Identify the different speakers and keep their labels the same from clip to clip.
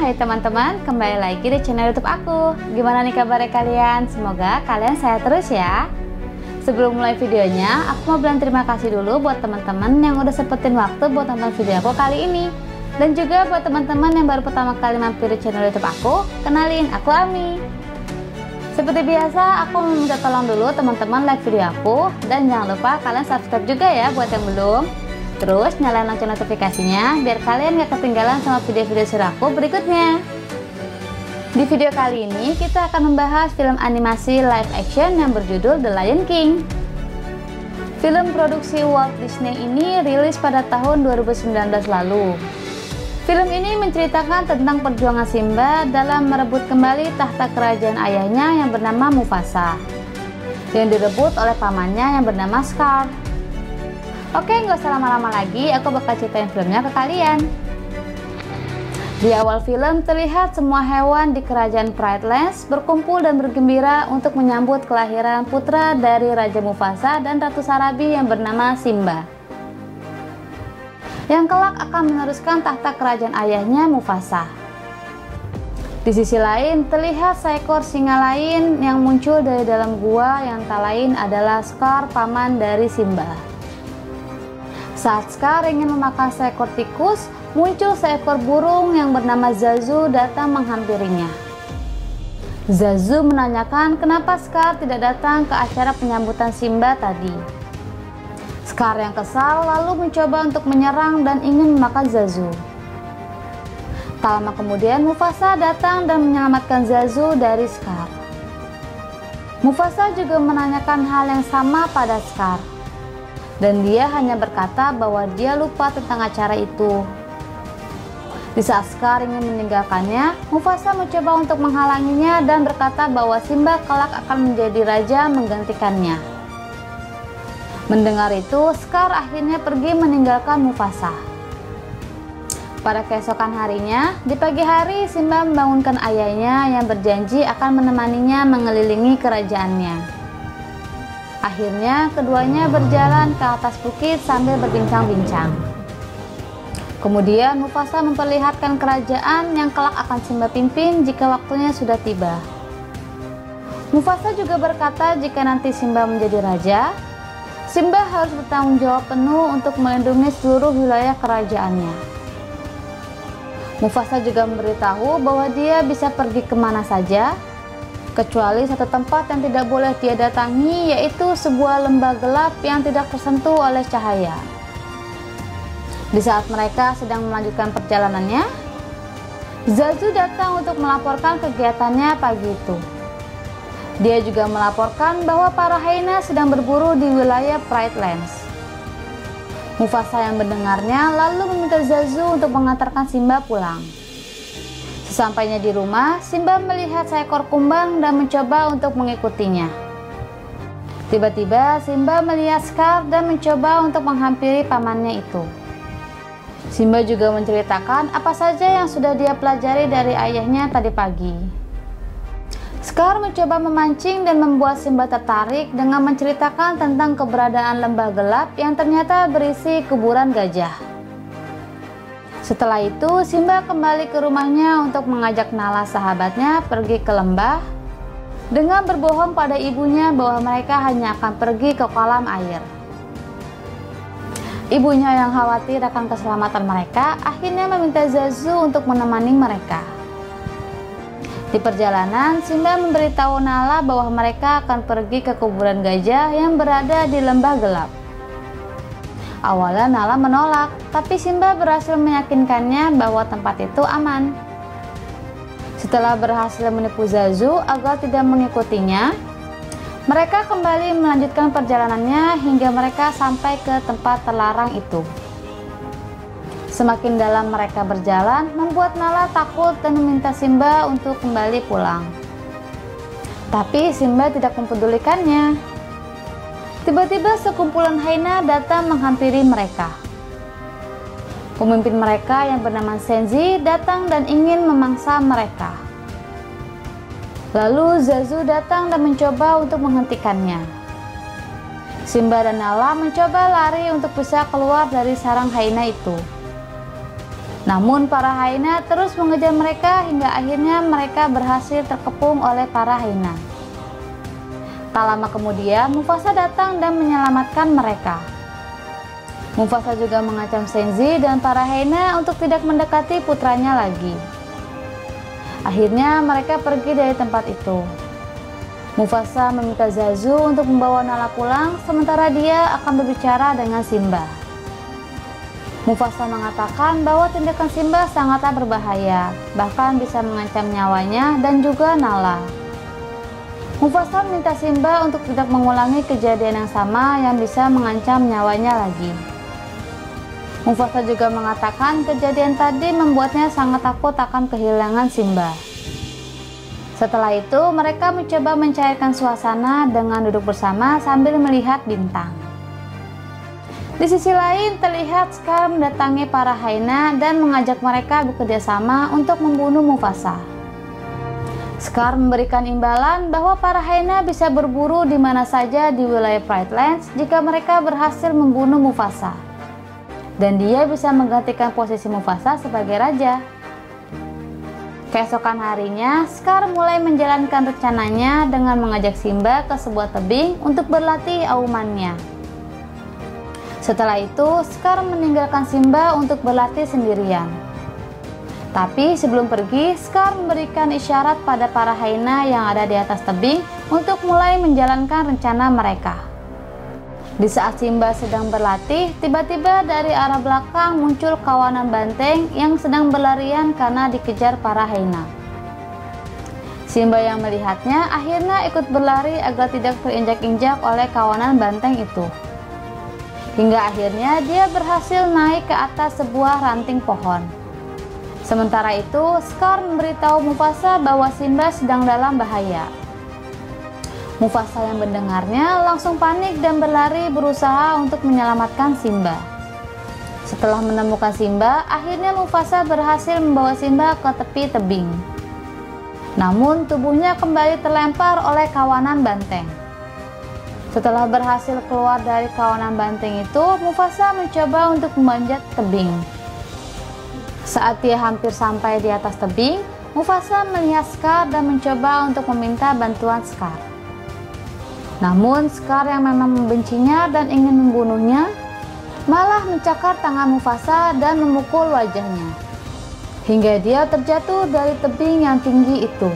Speaker 1: hai teman-teman, kembali lagi di channel YouTube aku. Gimana nih kabarnya kalian? Semoga kalian sehat terus ya. Sebelum mulai videonya, aku mau bilang terima kasih dulu buat teman-teman yang udah sempetin waktu buat nonton video aku kali ini. Dan juga buat teman-teman yang baru pertama kali mampir di channel YouTube aku, kenalin, aku Ami. Seperti biasa, aku mau minta tolong dulu teman-teman like video aku. Dan jangan lupa kalian subscribe juga ya buat yang belum. Terus nyalain lonceng notifikasinya biar kalian gak ketinggalan sama video-video seru aku berikutnya. Di video kali ini kita akan membahas film animasi live action yang berjudul The Lion King. Film produksi Walt Disney ini rilis pada tahun 2019 lalu. Film ini menceritakan tentang perjuangan Simba dalam merebut kembali tahta kerajaan ayahnya yang bernama Mufasa, yang direbut oleh pamannya yang bernama Scar. Oke, nggak usah lama-lama lagi, aku bakal ceritain filmnya ke kalian. Di awal film terlihat semua hewan di kerajaan Pritelands berkumpul dan bergembira untuk menyambut kelahiran putra dari Raja Mufasa dan Ratu Sarabi yang bernama Simba, yang kelak akan meneruskan tahta kerajaan ayahnya Mufasa. Di sisi lain terlihat seekor singa lain yang muncul dari dalam gua yang tak lain adalah Scar, paman dari Simba. Saat Scar ingin memakan seekor tikus, muncul seekor burung yang bernama Zazu datang menghampirinya. Zazu menanyakan kenapa Scar tidak datang ke acara penyambutan Simba tadi. Scar yang kesal lalu mencoba untuk menyerang dan ingin memakan Zazu. Tak lama kemudian Mufasa datang dan menyelamatkan Zazu dari Scar. Mufasa juga menanyakan hal yang sama pada Scar, dan dia hanya berkata bahwa dia lupa tentang acara itu. Di saat Scar ingin meninggalkannya, Mufasa mencoba untuk menghalanginya dan berkata bahwa Simba kelak akan menjadi raja menggantikannya. Mendengar itu, Scar akhirnya pergi meninggalkan Mufasa. Pada keesokan harinya, di pagi hari Simba membangunkan ayahnya yang berjanji akan menemaninya mengelilingi kerajaannya. Akhirnya keduanya berjalan ke atas bukit sambil berbincang-bincang. Kemudian Mufasa memperlihatkan kerajaan yang kelak akan Simba pimpin jika waktunya sudah tiba. Mufasa juga berkata jika nanti Simba menjadi raja, Simba harus bertanggung jawab penuh untuk melindungi seluruh wilayah kerajaannya. Mufasa juga memberitahu bahwa dia bisa pergi kemana saja, kecuali satu tempat yang tidak boleh dia datangi, yaitu sebuah lembah gelap yang tidak tersentuh oleh cahaya. Di saat mereka sedang melanjutkan perjalanannya, Zazu datang untuk melaporkan kegiatannya pagi itu. Dia juga melaporkan bahwa para hyena sedang berburu di wilayah Pritelands. Mufasa yang mendengarnya lalu meminta Zazu untuk mengantarkan Simba pulang. Sesampainya di rumah, Simba melihat seekor kumbang dan mencoba untuk mengikutinya. Tiba-tiba Simba melihat Scar dan mencoba untuk menghampiri pamannya itu. Simba juga menceritakan apa saja yang sudah dia pelajari dari ayahnya tadi pagi. Scar mencoba memancing dan membuat Simba tertarik dengan menceritakan tentang keberadaan lembah gelap yang ternyata berisi kuburan gajah. Setelah itu, Simba kembali ke rumahnya untuk mengajak Nala sahabatnya pergi ke lembah dengan berbohong pada ibunya bahwa mereka hanya akan pergi ke kolam air. Ibunya yang khawatir akan keselamatan mereka akhirnya meminta Zazu untuk menemani mereka. Di perjalanan, Simba memberitahu Nala bahwa mereka akan pergi ke kuburan gajah yang berada di lembah gelap. Awalnya Nala menolak, tapi Simba berhasil meyakinkannya bahwa tempat itu aman. Setelah berhasil menipu Zazu agar tidak mengikutinya, mereka kembali melanjutkan perjalanannya hingga mereka sampai ke tempat terlarang itu. Semakin dalam mereka berjalan, membuat Nala takut dan meminta Simba untuk kembali pulang. Tapi Simba tidak mempedulikannya. Tiba-tiba sekumpulan hyena datang menghampiri mereka. Pemimpin mereka yang bernama Senzi datang dan ingin memangsa mereka. Lalu Zazu datang dan mencoba untuk menghentikannya. Simba dan Nala mencoba lari untuk bisa keluar dari sarang hyena itu. Namun para hyena terus mengejar mereka hingga akhirnya mereka berhasil terkepung oleh para hyena. Tak lama kemudian Mufasa datang dan menyelamatkan mereka. Mufasa juga mengancam Senzi dan para hyena untuk tidak mendekati putranya lagi. Akhirnya mereka pergi dari tempat itu. Mufasa meminta Zazu untuk membawa Nala pulang, sementara dia akan berbicara dengan Simba. Mufasa mengatakan bahwa tindakan Simba sangatlah berbahaya, bahkan bisa mengancam nyawanya dan juga Nala. Mufasa meminta Simba untuk tidak mengulangi kejadian yang sama yang bisa mengancam nyawanya lagi. Mufasa juga mengatakan kejadian tadi membuatnya sangat takut akan kehilangan Simba. Setelah itu, mereka mencoba mencairkan suasana dengan duduk bersama sambil melihat bintang. Di sisi lain, terlihat Scar mendatangi para hyena dan mengajak mereka bekerja sama untuk membunuh Mufasa. Scar memberikan imbalan bahwa para hyena bisa berburu di mana saja di wilayah Pride Lands jika mereka berhasil membunuh Mufasa. Dan dia bisa menggantikan posisi Mufasa sebagai raja. Keesokan harinya, Scar mulai menjalankan rencananya dengan mengajak Simba ke sebuah tebing untuk berlatih aumannya. Setelah itu, Scar meninggalkan Simba untuk berlatih sendirian. Tapi sebelum pergi, Scar memberikan isyarat pada para hyena yang ada di atas tebing untuk mulai menjalankan rencana mereka. Di saat Simba sedang berlatih, tiba-tiba dari arah belakang muncul kawanan banteng yang sedang berlarian karena dikejar para hyena. Simba yang melihatnya akhirnya ikut berlari agar tidak terinjak-injak oleh kawanan banteng itu. Hingga akhirnya dia berhasil naik ke atas sebuah ranting pohon. Sementara itu, Scar memberitahu Mufasa bahwa Simba sedang dalam bahaya. Mufasa yang mendengarnya langsung panik dan berlari berusaha untuk menyelamatkan Simba. Setelah menemukan Simba, akhirnya Mufasa berhasil membawa Simba ke tepi tebing. Namun tubuhnya kembali terlempar oleh kawanan banteng. Setelah berhasil keluar dari kawanan banteng itu, Mufasa mencoba untuk memanjat tebing. Saat dia hampir sampai di atas tebing, Mufasa melihat Scar dan mencoba untuk meminta bantuan Scar. Namun Scar yang memang membencinya dan ingin membunuhnya, malah mencakar tangan Mufasa dan memukul wajahnya, hingga dia terjatuh dari tebing yang tinggi itu.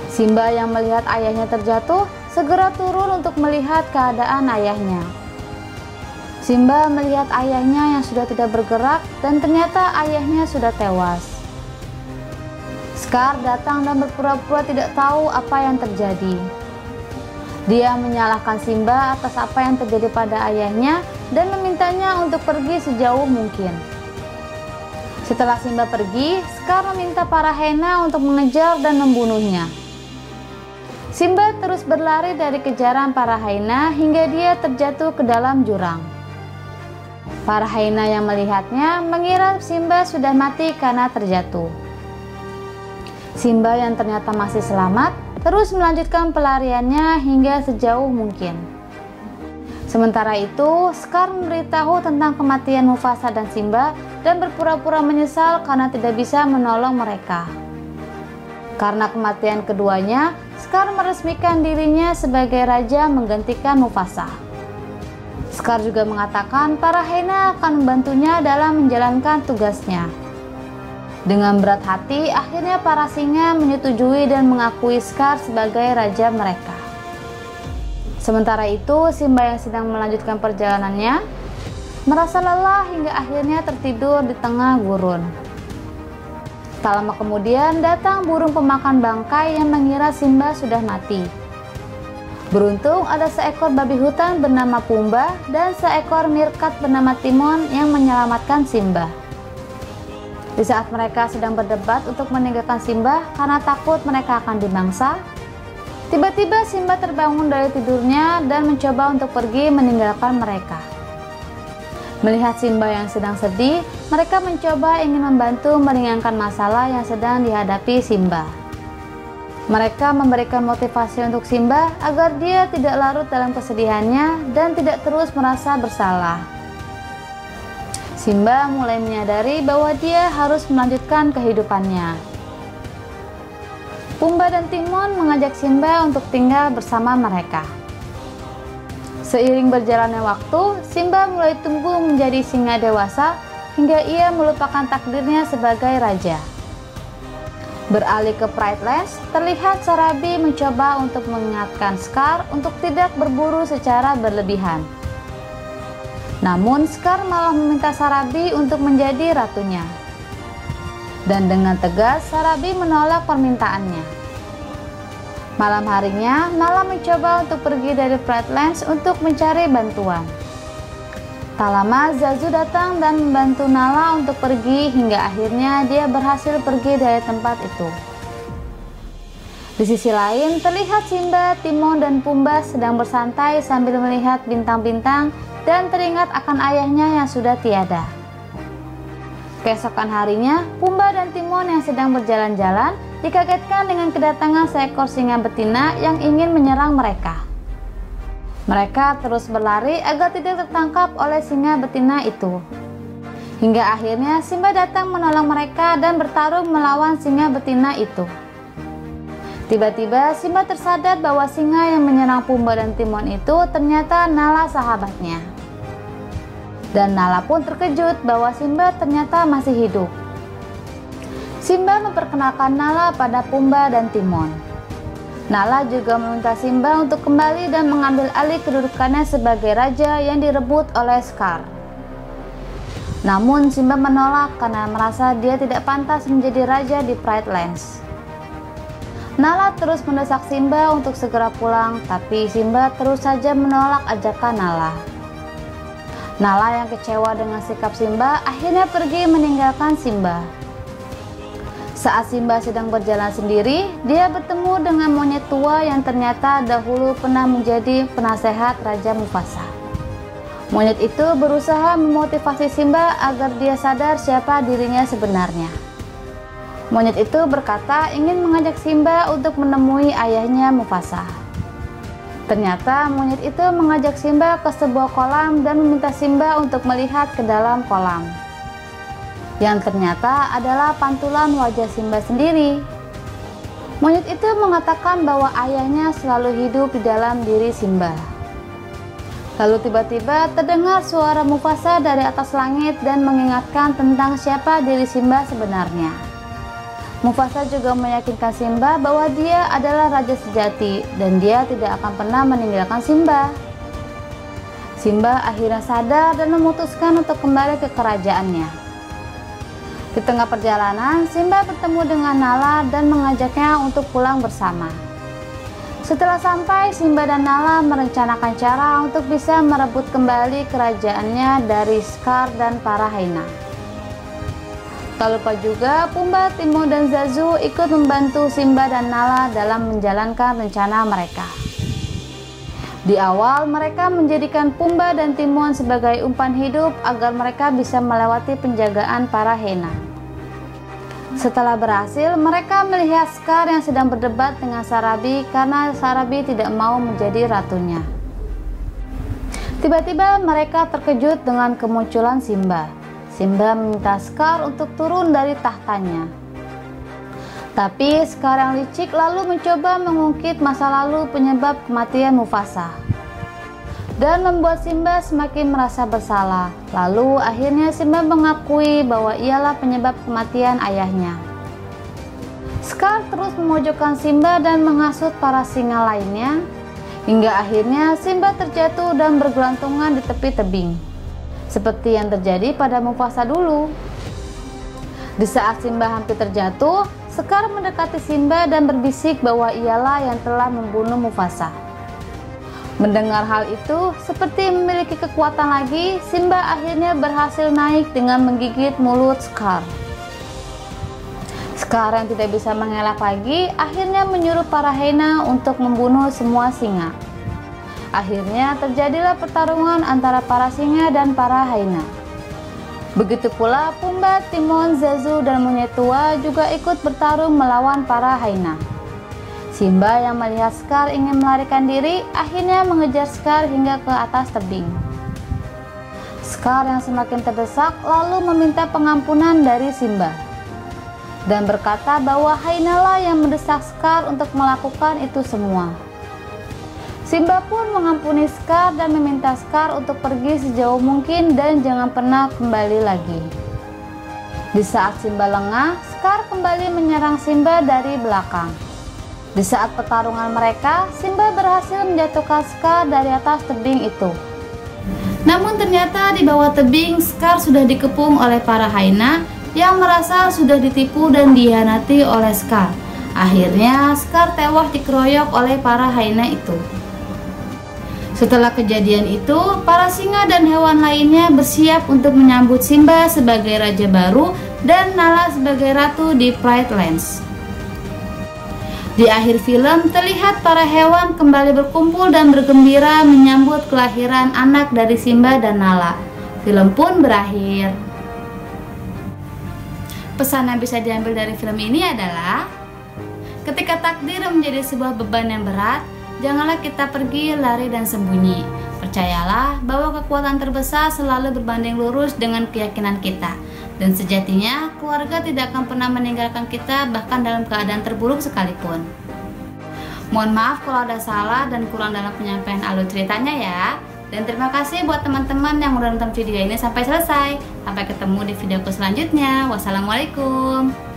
Speaker 1: Simba yang melihat ayahnya terjatuh, segera turun untuk melihat keadaan ayahnya. Simba melihat ayahnya yang sudah tidak bergerak dan ternyata ayahnya sudah tewas. Scar datang dan berpura-pura tidak tahu apa yang terjadi. Dia menyalahkan Simba atas apa yang terjadi pada ayahnya dan memintanya untuk pergi sejauh mungkin. Setelah Simba pergi, Scar meminta para hyena untuk mengejar dan membunuhnya. Simba terus berlari dari kejaran para hyena hingga dia terjatuh ke dalam jurang. Para hyena yang melihatnya mengira Simba sudah mati karena terjatuh. Simba yang ternyata masih selamat terus melanjutkan pelariannya hingga sejauh mungkin. Sementara itu, Scar memberitahu tentang kematian Mufasa dan Simba dan berpura-pura menyesal karena tidak bisa menolong mereka. Karena kematian keduanya, Scar meresmikan dirinya sebagai raja menggantikan Mufasa. Scar juga mengatakan para hyena akan membantunya dalam menjalankan tugasnya. Dengan berat hati, akhirnya para singa menyetujui dan mengakui Scar sebagai raja mereka. Sementara itu, Simba yang sedang melanjutkan perjalanannya merasa lelah hingga akhirnya tertidur di tengah gurun. Tak lama kemudian datang burung pemakan bangkai yang mengira Simba sudah mati. Beruntung ada seekor babi hutan bernama Pumba dan seekor meerkat bernama Timon yang menyelamatkan Simba. Di saat mereka sedang berdebat untuk meninggalkan Simba karena takut mereka akan dimangsa, tiba-tiba Simba terbangun dari tidurnya dan mencoba untuk pergi meninggalkan mereka. Melihat Simba yang sedang sedih, mereka mencoba ingin membantu meringankan masalah yang sedang dihadapi Simba. Mereka memberikan motivasi untuk Simba agar dia tidak larut dalam kesedihannya dan tidak terus merasa bersalah. Simba mulai menyadari bahwa dia harus melanjutkan kehidupannya. Pumba dan Timon mengajak Simba untuk tinggal bersama mereka. Seiring berjalannya waktu, Simba mulai tumbuh menjadi singa dewasa hingga ia melupakan takdirnya sebagai raja. Beralih ke Pride Lands, terlihat Sarabi mencoba untuk mengingatkan Scar untuk tidak berburu secara berlebihan. Namun Scar malah meminta Sarabi untuk menjadi ratunya. Dan dengan tegas Sarabi menolak permintaannya. Malam harinya, Nala mencoba untuk pergi dari Pride Lands untuk mencari bantuan. Tak lama Zazu datang dan membantu Nala untuk pergi hingga akhirnya dia berhasil pergi dari tempat itu. Di sisi lain, terlihat Simba, Timon, dan Pumba sedang bersantai sambil melihat bintang-bintang dan teringat akan ayahnya yang sudah tiada. Keesokan harinya, Pumba dan Timon yang sedang berjalan-jalan dikagetkan dengan kedatangan seekor singa betina yang ingin menyerang mereka. Mereka terus berlari agar tidak tertangkap oleh singa betina itu. Hingga akhirnya Simba datang menolong mereka dan bertarung melawan singa betina itu. Tiba-tiba Simba tersadar bahwa singa yang menyerang Pumba dan Timon itu ternyata Nala sahabatnya. Dan Nala pun terkejut bahwa Simba ternyata masih hidup. Simba memperkenalkan Nala pada Pumba dan Timon. Nala juga meminta Simba untuk kembali dan mengambil alih kedudukannya sebagai raja yang direbut oleh Scar. Namun Simba menolak karena merasa dia tidak pantas menjadi raja di Pride Lands. Nala terus mendesak Simba untuk segera pulang, tapi Simba terus saja menolak ajakan Nala. Nala yang kecewa dengan sikap Simba akhirnya pergi meninggalkan Simba. Saat Simba sedang berjalan sendiri, dia bertemu dengan monyet tua yang ternyata dahulu pernah menjadi penasehat Raja Mufasa. Monyet itu berusaha memotivasi Simba agar dia sadar siapa dirinya sebenarnya. Monyet itu berkata ingin mengajak Simba untuk menemui ayahnya Mufasa. Ternyata monyet itu mengajak Simba ke sebuah kolam dan meminta Simba untuk melihat ke dalam kolam. Yang ternyata adalah pantulan wajah Simba sendiri. Monyet itu mengatakan bahwa ayahnya selalu hidup di dalam diri Simba. Lalu tiba-tiba terdengar suara Mufasa dari atas langit dan mengingatkan tentang siapa diri Simba sebenarnya. Mufasa juga meyakinkan Simba bahwa dia adalah raja sejati dan dia tidak akan pernah meninggalkan Simba. Simba akhirnya sadar dan memutuskan untuk kembali ke kerajaannya. Di tengah perjalanan, Simba bertemu dengan Nala dan mengajaknya untuk pulang bersama. Setelah sampai, Simba dan Nala merencanakan cara untuk bisa merebut kembali kerajaannya dari Scar dan para hyena. Tak lupa juga, Pumba, Timon, dan Zazu ikut membantu Simba dan Nala dalam menjalankan rencana mereka. Di awal, mereka menjadikan Pumba dan Timon sebagai umpan hidup agar mereka bisa melewati penjagaan para hyena. Setelah berhasil, mereka melihat Scar yang sedang berdebat dengan Sarabi karena Sarabi tidak mau menjadi ratunya. Tiba-tiba mereka terkejut dengan kemunculan Simba. Simba meminta Scar untuk turun dari tahtanya. Tapi Scar yang licik lalu mencoba mengungkit masa lalu penyebab kematian Mufasa. Dan membuat Simba semakin merasa bersalah. Lalu akhirnya Simba mengakui bahwa ialah penyebab kematian ayahnya. Scar terus memojokkan Simba dan menghasut para singa lainnya. Hingga akhirnya Simba terjatuh dan bergelantungan di tepi tebing. Seperti yang terjadi pada Mufasa dulu. Di saat Simba hampir terjatuh, Scar mendekati Simba dan berbisik bahwa ialah yang telah membunuh Mufasa. Mendengar hal itu, seperti memiliki kekuatan lagi, Simba akhirnya berhasil naik dengan menggigit mulut Scar. Scar yang tidak bisa mengelak lagi, akhirnya menyuruh para hyena untuk membunuh semua singa. Akhirnya terjadilah pertarungan antara para singa dan para hyena. Begitu pula Pumba, Timon, Zazu, dan monyet tua juga ikut bertarung melawan para hyena. Simba yang melihat Scar ingin melarikan diri, akhirnya mengejar Scar hingga ke atas tebing. Scar yang semakin terdesak lalu meminta pengampunan dari Simba dan berkata bahwa Hyena lah yang mendesak Scar untuk melakukan itu semua. Simba pun mengampuni Scar dan meminta Scar untuk pergi sejauh mungkin dan jangan pernah kembali lagi. Di saat Simba lengah, Scar kembali menyerang Simba dari belakang. Di saat pertarungan mereka, Simba berhasil menjatuhkan Scar dari atas tebing itu. Namun ternyata di bawah tebing, Scar sudah dikepung oleh para Hyena yang merasa sudah ditipu dan dihianati oleh Scar. Akhirnya Scar tewas dikeroyok oleh para Hyena itu. Setelah kejadian itu, para singa dan hewan lainnya bersiap untuk menyambut Simba sebagai raja baru dan Nala sebagai ratu di Pride Lands. Di akhir film, terlihat para hewan kembali berkumpul dan bergembira menyambut kelahiran anak dari Simba dan Nala. Film pun berakhir. Pesan yang bisa diambil dari film ini adalah, ketika takdir menjadi sebuah beban yang berat, janganlah kita pergi, lari, dan sembunyi. Percayalah bahwa kekuatan terbesar selalu berbanding lurus dengan keyakinan kita. Dan sejatinya, keluarga tidak akan pernah meninggalkan kita bahkan dalam keadaan terburuk sekalipun. Mohon maaf kalau ada salah dan kurang dalam penyampaian alur ceritanya ya. Dan terima kasih buat teman-teman yang udah nonton video ini sampai selesai. Sampai ketemu di videoku selanjutnya. Wassalamualaikum.